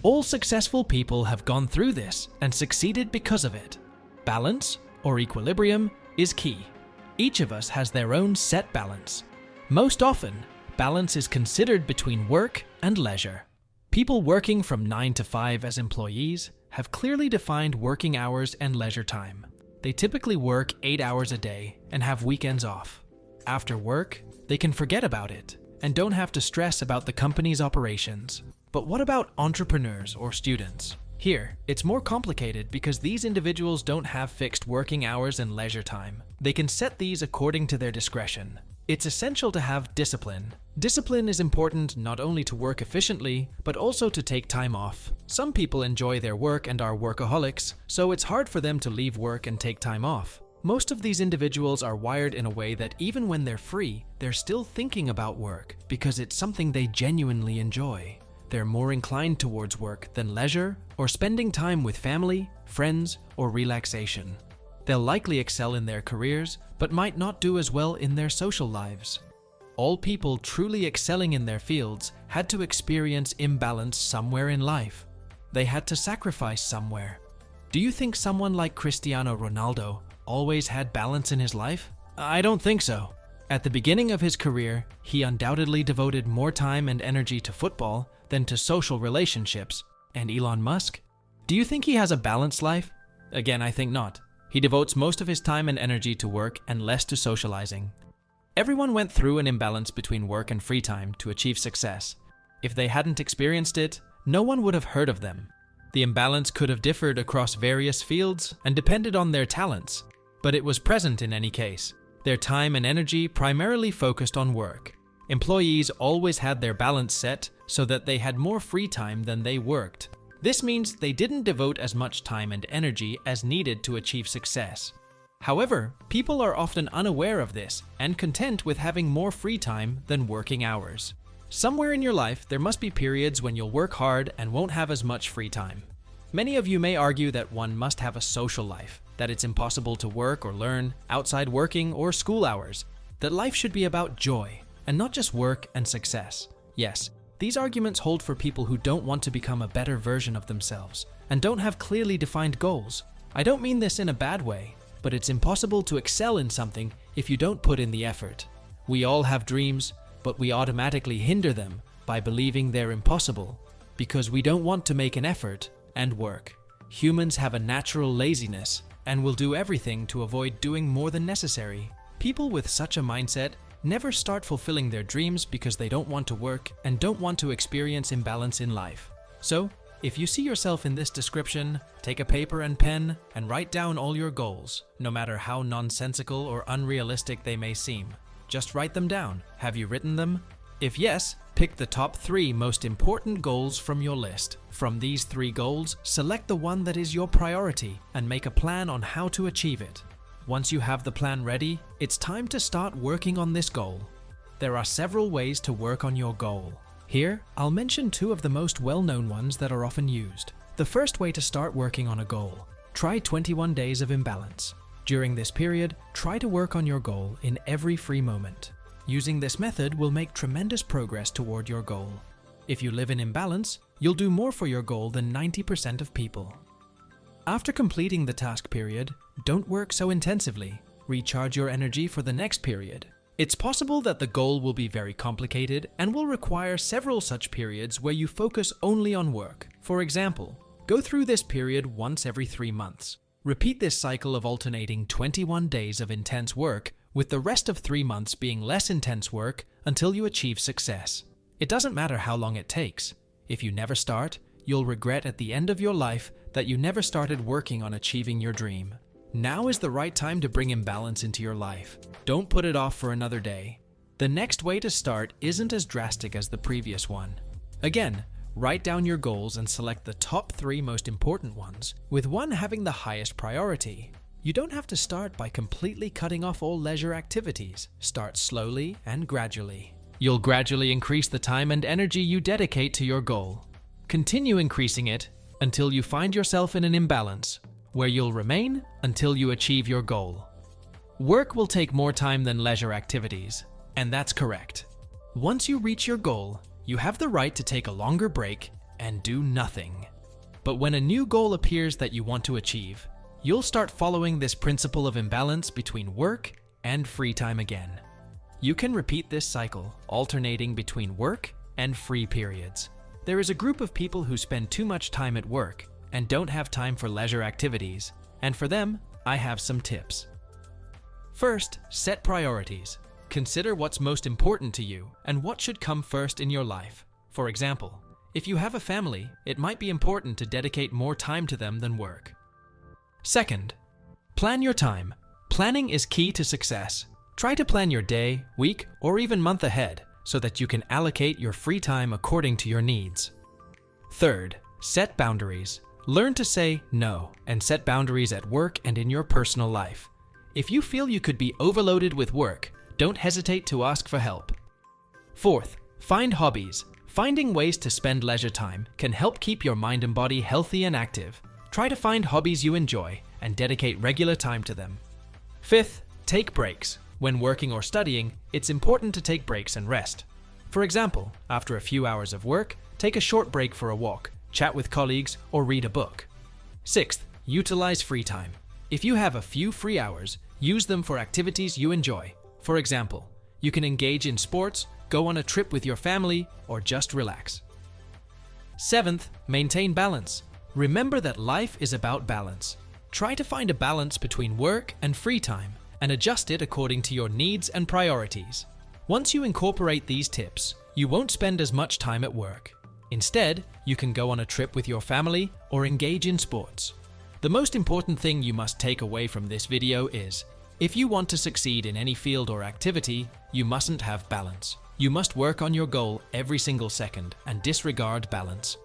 All successful people have gone through this and succeeded because of it. Balance, or equilibrium, is key. Each of us has their own set balance. Most often, balance is considered between work and leisure. People working from 9 to 5 as employees have clearly defined working hours and leisure time. They typically work 8 hours a day and have weekends off. After work, they can forget about it and don't have to stress about the company's operations. But what about entrepreneurs or students? Here, it's more complicated because these individuals don't have fixed working hours and leisure time. They can set these according to their discretion. It's essential to have discipline. Discipline is important not only to work efficiently, but also to take time off. Some people enjoy their work and are workaholics, so it's hard for them to leave work and take time off. Most of these individuals are wired in a way that even when they're free, they're still thinking about work because it's something they genuinely enjoy. They're more inclined towards work than leisure or spending time with family, friends, or relaxation. They'll likely excel in their careers, but might not do as well in their social lives. All people truly excelling in their fields had to experience imbalance somewhere in life. They had to sacrifice somewhere. Do you think someone like Cristiano Ronaldo always had balance in his life? I don't think so. At the beginning of his career, he undoubtedly devoted more time and energy to football than to social relationships. And Elon Musk? Do you think he has a balanced life? Again, I think not. He devotes most of his time and energy to work and less to socializing. Everyone went through an imbalance between work and free time to achieve success. If they hadn't experienced it, no one would have heard of them. The imbalance could have differed across various fields and depended on their talents, but it was present in any case. Their time and energy primarily focused on work. Employees always had their balance set so that they had more free time than they worked. This means they didn't devote as much time and energy as needed to achieve success. However, people are often unaware of this and content with having more free time than working hours. Somewhere in your life, there must be periods when you'll work hard and won't have as much free time. Many of you may argue that one must have a social life, that it's impossible to work or learn outside working or school hours, that life should be about joy and not just work and success. Yes, these arguments hold for people who don't want to become a better version of themselves and don't have clearly defined goals. I don't mean this in a bad way, but it's impossible to excel in something if you don't put in the effort. We all have dreams, but we automatically hinder them by believing they're impossible because we don't want to make an effort and work. Humans have a natural laziness and will do everything to avoid doing more than necessary. People with such a mindset never start fulfilling their dreams because they don't want to work and don't want to experience imbalance in life. So, if you see yourself in this description, take a paper and pen and write down all your goals, no matter how nonsensical or unrealistic they may seem. Just write them down. Have you written them? If yes, pick the top 3 most important goals from your list. From these 3 goals, select the one that is your priority and make a plan on how to achieve it. Once you have the plan ready, it's time to start working on this goal. There are several ways to work on your goal. Here, I'll mention 2 of the most well-known ones that are often used. The first way to start working on a goal: try 21 days of imbalance. During this period, try to work on your goal in every free moment. Using this method will make tremendous progress toward your goal. If you live in imbalance, you'll do more for your goal than 90% of people. After completing the task period, don't work so intensively. Recharge your energy for the next period. It's possible that the goal will be very complicated and will require several such periods where you focus only on work. For example, go through this period once every 3 months. Repeat this cycle of alternating 21 days of intense work with the rest of 3 months being less intense work until you achieve success. It doesn't matter how long it takes. If you never start, you'll regret at the end of your life that you never started working on achieving your dream. Now is the right time to bring imbalance into your life. Don't put it off for another day. The next way to start isn't as drastic as the previous one. Again, write down your goals and select the top 3 most important ones, with one having the highest priority. You don't have to start by completely cutting off all leisure activities. Start slowly and gradually. You'll gradually increase the time and energy you dedicate to your goal. Continue increasing it until you find yourself in an imbalance, where you'll remain until you achieve your goal. Work will take more time than leisure activities, and that's correct. Once you reach your goal, you have the right to take a longer break and do nothing. But when a new goal appears that you want to achieve, you'll start following this principle of imbalance between work and free time again. You can repeat this cycle, alternating between work and free periods. There is a group of people who spend too much time at work and don't have time for leisure activities, and for them, I have some tips. First, set priorities. Consider what's most important to you and what should come first in your life. For example, if you have a family, it might be important to dedicate more time to them than work. Second, plan your time. Planning is key to success. Try to plan your day, week, or even month ahead so that you can allocate your free time according to your needs. Third, set boundaries. Learn to say no and set boundaries at work and in your personal life. If you feel you could be overloaded with work, don't hesitate to ask for help. Fourth, find hobbies. Finding ways to spend leisure time can help keep your mind and body healthy and active. Try to find hobbies you enjoy and dedicate regular time to them. Fifth, take breaks. When working or studying, it's important to take breaks and rest. For example, after a few hours of work, take a short break for a walk, chat with colleagues, or read a book. Sixth, utilize free time. If you have a few free hours, use them for activities you enjoy. For example, you can engage in sports, go on a trip with your family, or just relax. Seventh, maintain balance. Remember that life is about balance. Try to find a balance between work and free time and adjust it according to your needs and priorities. Once you incorporate these tips, you won't spend as much time at work. Instead, you can go on a trip with your family or engage in sports. The most important thing you must take away from this video is, if you want to succeed in any field or activity, you mustn't have balance. You must work on your goal every single second and disregard balance.